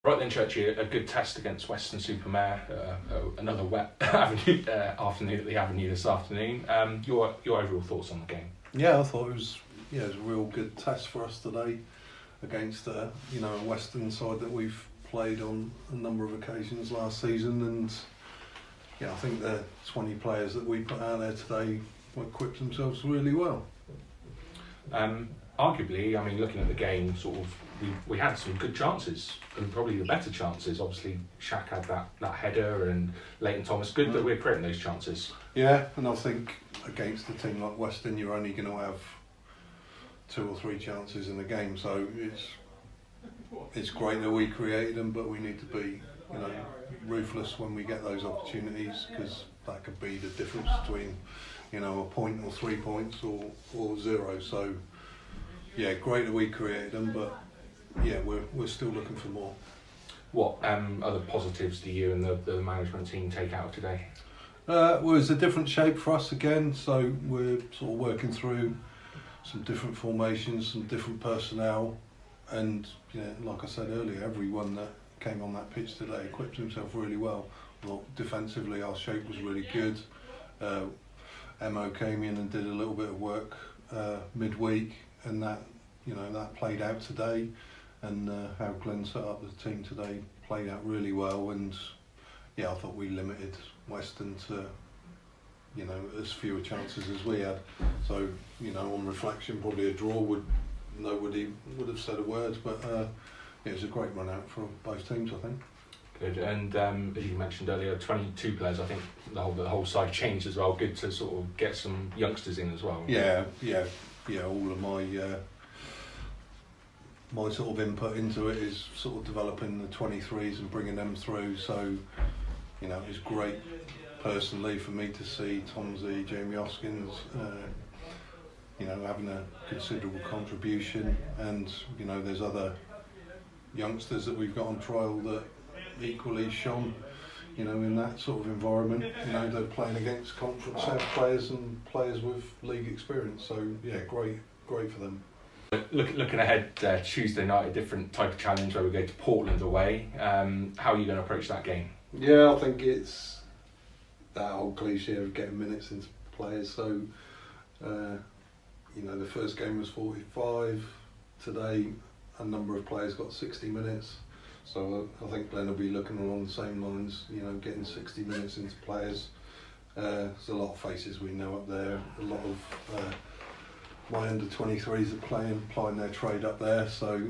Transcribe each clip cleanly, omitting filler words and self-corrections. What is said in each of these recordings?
Right then, Churchill, a good test against Weston-super-Mare, another wet afternoon at the Avenue this afternoon. Your overall thoughts on the game? Yeah, I thought it was a real good test for us today against a Western side that we've played on a number of occasions last season, and I think the 20 players that we put out there today equipped themselves really well. Arguably, I mean, looking at the game, we had some good chances, and probably the better chances. Obviously, Shaq had that header, and Leighton Thomas. Good that we're creating those chances. Yeah, and I think against a team like Weston, you're only going to have 2 or 3 chances in the game. So it's great that we created them, but we need to be ruthless when we get those opportunities, because that could be the difference between a point or 3 points or 0. So yeah, great that we created them, but yeah, we're still looking for more. What other positives do you and the management team take out of today? Well, it's a different shape for us again, so we're sort of working through some different formations, some different personnel, and like I said earlier, everyone that came on that pitch today equipped himself really well. Well, defensively, our shape was really good. Mo came in and did a little bit of work midweek, and that played out today. And how Glenn set up the team today played out really well, and I thought we limited Weston to as fewer chances as we had. So on reflection, probably a draw nobody would have said a word, but it was a great run out for both teams, I think. Good, and as you mentioned earlier, 22 players. I think the whole side changed as well. Good to sort of get some youngsters in as well. Yeah. All of my sort of input into it is sort of developing the 23s and bringing them through. So it's great personally for me to see Tomsey, Jamie Hoskins, having a considerable contribution, and there's other youngsters that we've got on trial that equally shone in that sort of environment. They're playing against Conference South players and players with league experience, so yeah, great for them. Looking ahead, Tuesday night, a different type of challenge where we go to Portland away. How are you going to approach that game? Yeah, I think it's that whole cliche of getting minutes into players. So, the first game was 45. Today, a number of players got 60 minutes. So I think Glenn will be looking along the same lines, getting 60 minutes into players. There's a lot of faces we know up there. A lot of my under-23s are applying their trade up there, so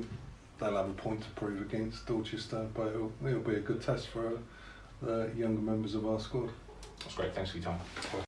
they'll have a point to prove against Dorchester, but it'll be a good test for younger members of our squad. That's great, thanks for your time.